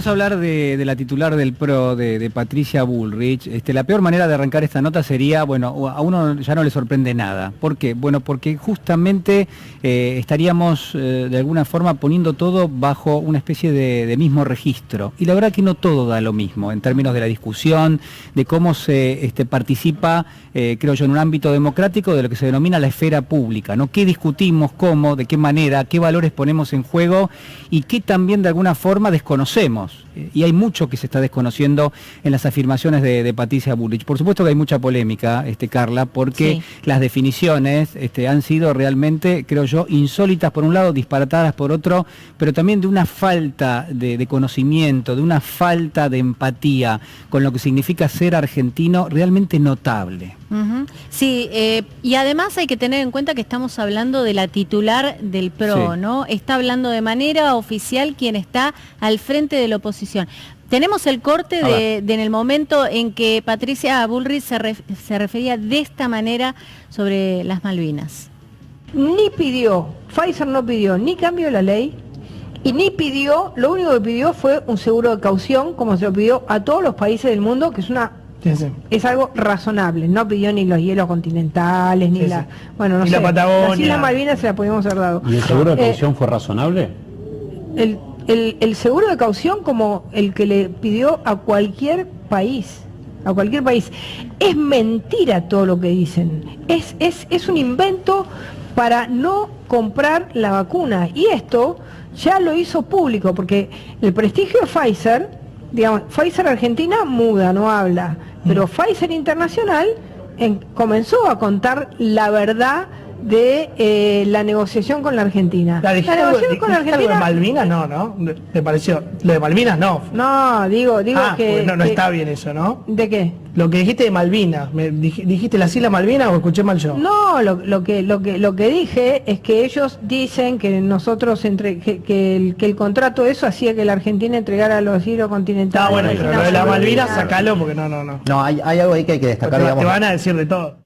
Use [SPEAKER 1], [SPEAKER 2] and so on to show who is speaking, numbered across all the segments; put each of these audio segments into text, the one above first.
[SPEAKER 1] vamos a hablar de la titular del PRO, de Patricia Bullrich. La peor manera de arrancar esta nota sería, bueno, a uno ya no le sorprende nada. ¿Por qué? Bueno, porque justamente estaríamos de alguna forma poniendo todo bajo una especie de mismo registro. Y la verdad que no todo da lo mismo en términos de la discusión, de cómo se participa, creo yo, en un ámbito democrático de lo que se denomina la esfera pública, ¿no? ¿Qué discutimos, cómo, de qué manera, qué valores ponemos en juego y qué también de alguna forma desconocemos? Y hay mucho que se está desconociendo en las afirmaciones de Patricia Bullrich. Por supuesto que hay mucha polémica, Carla, porque las definiciones han sido realmente, creo yo, insólitas por un lado, disparatadas por otro, pero también de una falta de conocimiento, de una falta de empatía con lo que significa ser argentino realmente notable.
[SPEAKER 2] Sí, y además hay que tener en cuenta que estamos hablando de la titular del PRO, ¿no? Está hablando de manera oficial quien está al frente de la oposición. Tenemos el corte en el momento en que Patricia Bullrich se refería de esta manera sobre las Malvinas.
[SPEAKER 3] Pfizer no pidió ni cambio de la ley, y ni pidió, lo único que pidió fue un seguro de caución, como se lo pidió a todos los países del mundo, que es algo razonable. No pidió ni los hielos continentales, ni la Patagonia. Las Islas Malvinas se la podíamos haber dado.
[SPEAKER 4] ¿Y el seguro de caución fue razonable?
[SPEAKER 3] El seguro de caución, como el que le pidió a cualquier país. Es mentira todo lo que dicen. Es un invento para no comprar la vacuna. Y esto ya lo hizo público, porque el prestigio de Pfizer, digamos, Pfizer Argentina muda, no habla, pero Pfizer Internacional comenzó a contar la verdad de la negociación con la Argentina.
[SPEAKER 5] La negociación con la Argentina. Lo de Malvinas no, ¿te pareció? Lo de Malvinas no.
[SPEAKER 3] No, digo que...
[SPEAKER 5] Pues no está bien eso, ¿no?
[SPEAKER 3] ¿De qué?
[SPEAKER 5] Lo que dijiste de Malvinas, ¿dijiste las Islas Malvinas o escuché mal yo?
[SPEAKER 3] No, lo que dije es que ellos dicen que nosotros, que el contrato eso hacía que la Argentina entregara los hilos continentales.
[SPEAKER 5] Bueno, pero lo de las Malvinas, sacalo porque no.
[SPEAKER 4] No, hay algo ahí que hay que destacar, digamos.
[SPEAKER 5] Te van a decir de todo.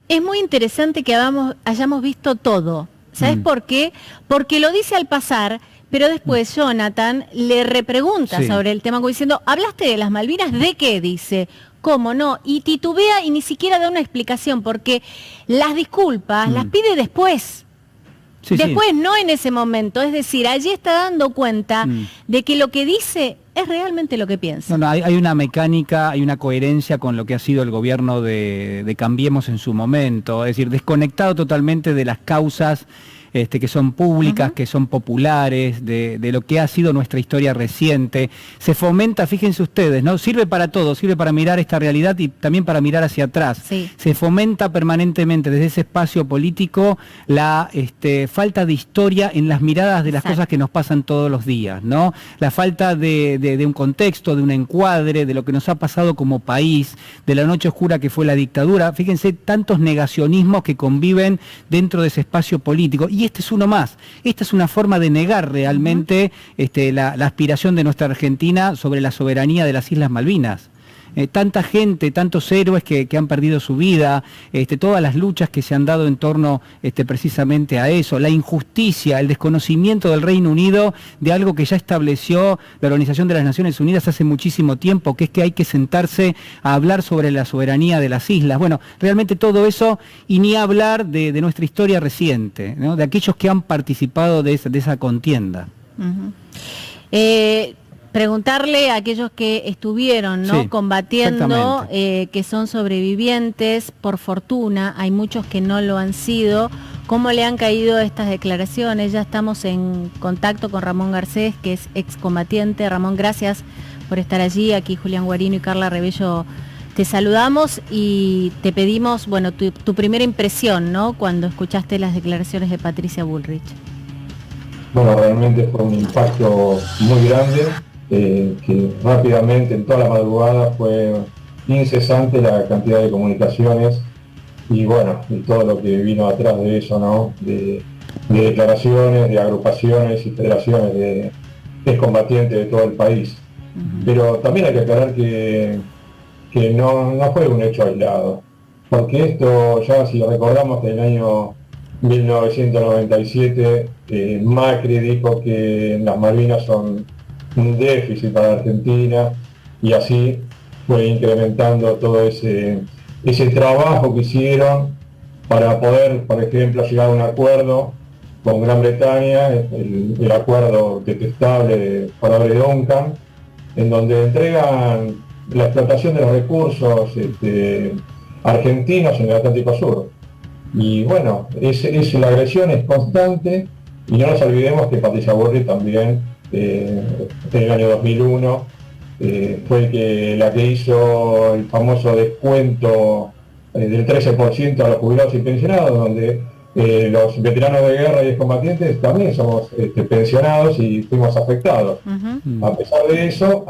[SPEAKER 2] Es muy interesante que hayamos visto todo. ¿Sabes por qué? Porque lo dice al pasar, pero después Jonathan le repregunta sobre el tema, como diciendo, ¿hablaste de las Malvinas? ¿De qué? Dice. ¿Cómo no? Y titubea y ni siquiera da una explicación, porque las disculpas las pide después. Después, no en ese momento. Es decir, allí está dando cuenta de que lo que dice es realmente lo que piensa.
[SPEAKER 1] No, hay una mecánica, hay una coherencia con lo que ha sido el gobierno de Cambiemos en su momento, es decir, desconectado totalmente de las causas que son públicas, que son populares, de lo que ha sido nuestra historia reciente. Se fomenta, fíjense ustedes, ¿no? Sirve para todo, sirve para mirar esta realidad y también para mirar hacia atrás. Se fomenta permanentemente desde ese espacio político la falta de historia en las miradas de las cosas que nos pasan todos los días, ¿no? La falta de un contexto, de un encuadre, de lo que nos ha pasado como país, de la noche oscura que fue la dictadura. Fíjense, tantos negacionismos que conviven dentro de ese espacio político. Y este es uno más. Esta es una forma de negar realmente la aspiración de nuestra Argentina sobre la soberanía de las Islas Malvinas. Tanta gente, tantos héroes que han perdido su vida, todas las luchas que se han dado en torno precisamente a eso, la injusticia, el desconocimiento del Reino Unido de algo que ya estableció la Organización de las Naciones Unidas hace muchísimo tiempo, que es que hay que sentarse a hablar sobre la soberanía de las islas. Bueno, realmente todo eso, y ni hablar de nuestra historia reciente, ¿no? De aquellos que han participado de esa contienda.
[SPEAKER 2] Preguntarle a aquellos que estuvieron combatiendo, que son sobrevivientes, por fortuna, hay muchos que no lo han sido, ¿cómo le han caído estas declaraciones? Ya estamos en contacto con Ramón Garcés, que es excombatiente. Ramón, gracias por estar allí. Aquí Julián Guarino y Carla Rebello te saludamos y te pedimos, bueno, tu primera impresión, ¿no?, cuando escuchaste las declaraciones de Patricia Bullrich.
[SPEAKER 6] Bueno, realmente fue un impacto muy grande. Que rápidamente, en toda la madrugada, fue incesante la cantidad de comunicaciones y bueno, y todo lo que vino atrás de eso, ¿no? De declaraciones, de agrupaciones y federaciones de excombatientes de todo el país. Pero también hay que aclarar que no fue un hecho aislado, porque esto ya, si recordamos que en el año 1997 Macri dijo que las Malvinas son un déficit para Argentina, y así fue incrementando todo ese trabajo que hicieron para poder, por ejemplo, llegar a un acuerdo con Gran Bretaña, el acuerdo detestable de Faraday-Duncan, en donde entregan la explotación de los recursos argentinos en el Atlántico Sur. Y bueno, la agresión es constante, y no nos olvidemos que Patricia Bullrich también, en el año 2001, fue la que hizo el famoso descuento del 13% a los jubilados y pensionados, donde los veteranos de guerra y excombatientes también somos pensionados y fuimos afectados. A pesar de eso,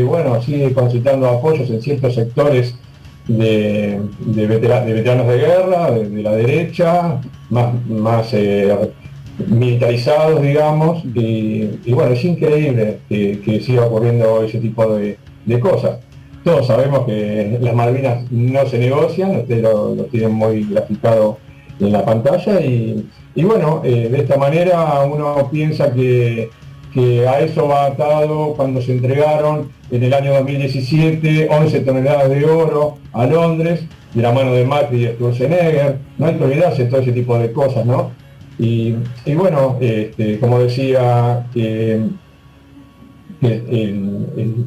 [SPEAKER 6] bueno, sigue concitando apoyos en ciertos sectores de veteranos de guerra, de la derecha, más militarizados, digamos, y bueno, es increíble que siga ocurriendo ese tipo de cosas. Todos sabemos que las Malvinas no se negocian, ustedes lo tienen muy graficado en la pantalla, y bueno, de esta manera uno piensa que a eso va atado cuando se entregaron en el año 2017 11 toneladas de oro a Londres, de la mano de Macri y de Sturzenegger. No hay que olvidarse de todo ese tipo de cosas, ¿no? Y bueno, como decía, el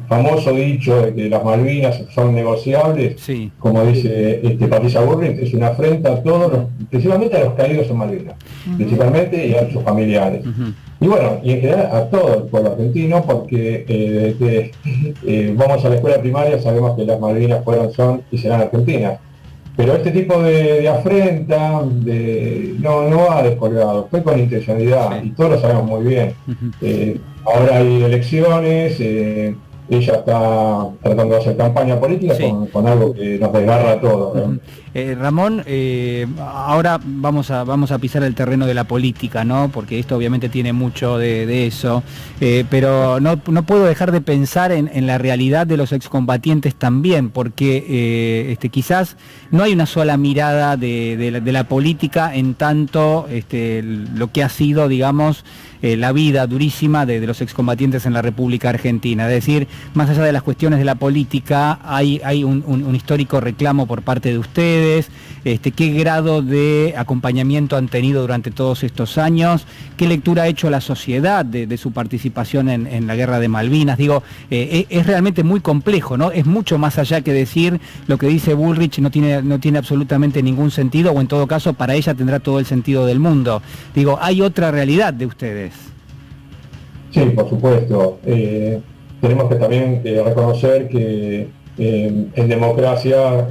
[SPEAKER 6] famoso dicho de que las Malvinas son negociables, sí, como dice Patricia Bullrich, es una afrenta a todos, principalmente a los caídos en Malvinas, principalmente, y a sus familiares. Y bueno, y en general a todo el pueblo argentino, porque vamos a la escuela primaria, sabemos que las Malvinas fueron, son y serán argentinas. Pero este tipo de afrenta no ha descolgado, fue con intencionalidad, y todos lo sabemos muy bien. Ahora hay elecciones, ella está tratando de hacer campaña política, sí, con algo que nos desgarra a todos, ¿no?
[SPEAKER 1] Ramón, ahora vamos a pisar el terreno de la política, ¿no? Porque esto obviamente tiene mucho de eso, pero no puedo dejar de pensar en la realidad de los excombatientes también, porque quizás no hay una sola mirada de la política en tanto lo que ha sido, digamos, la vida durísima de los excombatientes en la República Argentina. Es decir, más allá de las cuestiones de la política, hay un histórico reclamo por parte de ustedes. ¿Qué grado de acompañamiento han tenido durante todos estos años? ¿Qué lectura ha hecho la sociedad de su participación en la Guerra de Malvinas? Digo, es realmente muy complejo, ¿no? Es mucho más allá que decir lo que dice Bullrich no tiene absolutamente ningún sentido, o en todo caso para ella tendrá todo el sentido del mundo. Digo, hay otra realidad de ustedes.
[SPEAKER 6] Sí, por supuesto. Tenemos que también reconocer que en democracia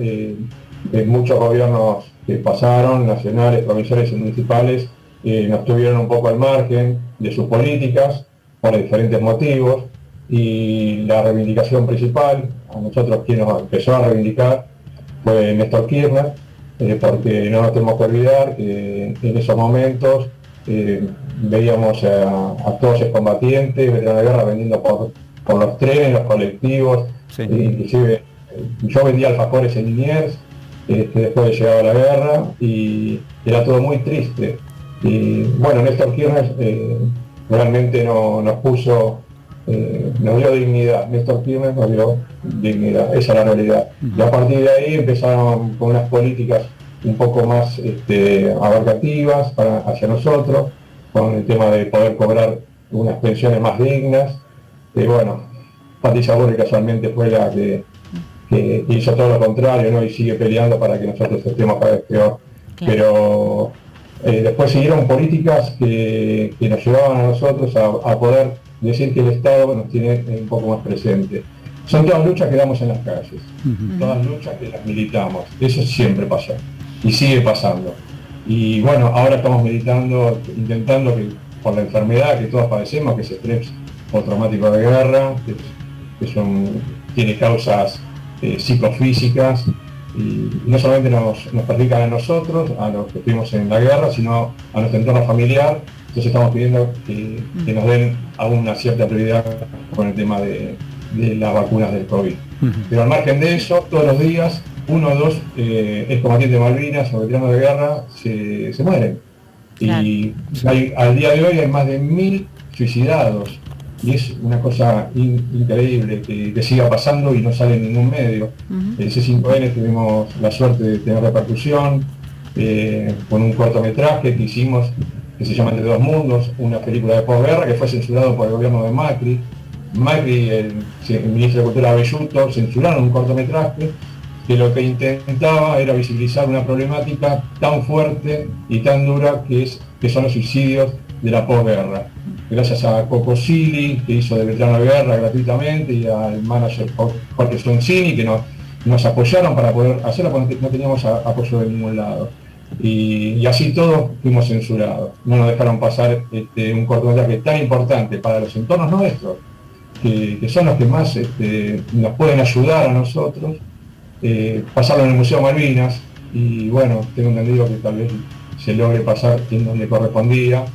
[SPEAKER 6] muchos gobiernos que pasaron, nacionales, provinciales y municipales, nos tuvieron un poco al margen de sus políticas por diferentes motivos, y la reivindicación principal, a nosotros quien nos empezó a reivindicar fue Néstor Kirchner, porque no nos tenemos que olvidar que en esos momentos veíamos a todos los combatientes, veteranos de guerra, vendiendo por los trenes, los colectivos, sí, inclusive yo vendía alfajores en Liniers, después de llegar a la guerra, y era todo muy triste. Y bueno, Néstor Kirchner realmente nos puso, nos dio dignidad. Néstor Kirchner nos dio dignidad, esa es la realidad. Y a partir de ahí empezaron con unas políticas un poco más abarcativas hacia nosotros, con el tema de poder cobrar unas pensiones más dignas. Y bueno, Patricia Bullrich casualmente fue la que hizo todo lo contrario, ¿no? Y sigue peleando para que nosotros estemos cada vez peor. Claro. Pero después siguieron políticas que nos llevaban a nosotros a poder decir que el Estado nos tiene un poco más presente. Son todas luchas que damos en las calles, todas luchas que las militamos. Eso siempre pasó y sigue pasando. Y bueno, ahora estamos militando, intentando que por la enfermedad que todos padecemos, que es estrés postraumático de guerra, que tiene causas psicofísicas, y no solamente nos perjudican a nosotros, a los que estuvimos en la guerra, sino a nuestro entorno familiar. Entonces estamos pidiendo que nos den aún una cierta prioridad con el tema de las vacunas del COVID. Pero al margen de eso, todos los días, 1 o 2 excombatientes de Malvinas o veteranos de guerra se mueren. Claro. Y al día de hoy hay más de 1000 suicidados. y es una cosa increíble que siga pasando y no sale en ningún medio. El C5N tuvimos la suerte de tener repercusión con un cortometraje que hicimos que se llama Entre dos mundos, una película de posguerra que fue censurado por el gobierno de Macri. Macri, el ministro de Cultura Belluto, censuraron un cortometraje que lo que intentaba era visibilizar una problemática tan fuerte y tan dura que son los suicidios de la posguerra. Gracias a Coco Silly, que hizo de veterano de guerra gratuitamente, y al manager Jorge Sonsini, que nos apoyaron para poder hacerlo, porque no teníamos apoyo de ningún lado. Y así todos fuimos censurados. No nos dejaron pasar un cortometraje tan importante para los entornos nuestros, que son los que más nos pueden ayudar a nosotros, pasarlo en el Museo Malvinas, y bueno, tengo entendido que tal vez se logre pasar en donde correspondía,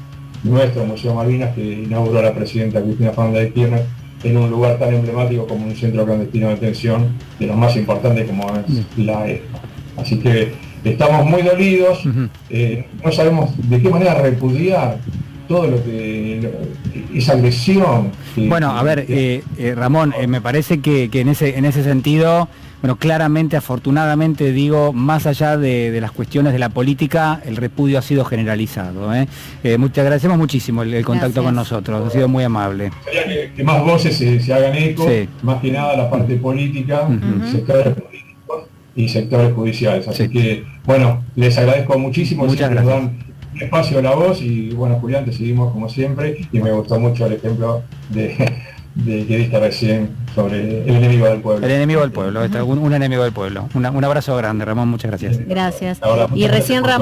[SPEAKER 6] nuestro Museo Malvinas, que inauguró la presidenta Cristina Fernández de Kirchner, en un lugar tan emblemático como un centro clandestino de detención, de los más importantes como es la ESMA. Así que estamos muy dolidos, no sabemos de qué manera repudiar todo lo que esa agresión.
[SPEAKER 1] Bueno, a ver, Ramón, me parece que en ese sentido, bueno, claramente, afortunadamente, digo, más allá de las cuestiones de la política, el repudio ha sido generalizado. Te agradecemos muchísimo el contacto con nosotros, ha sido muy amable.
[SPEAKER 6] Quería que más voces se hagan eco, más que nada la parte política, sectores políticos y sectores judiciales. Así que, bueno, les agradezco muchísimo.
[SPEAKER 1] Muchas gracias.
[SPEAKER 6] Nos dan espacio a la voz y, bueno, Julián, te seguimos como siempre, y me gustó mucho el ejemplo de que diste recién sobre el enemigo del pueblo.
[SPEAKER 1] El enemigo del pueblo, un enemigo del pueblo. Un abrazo grande, Ramón, muchas gracias.
[SPEAKER 2] Gracias.
[SPEAKER 6] Ahora,
[SPEAKER 2] y recién Ramón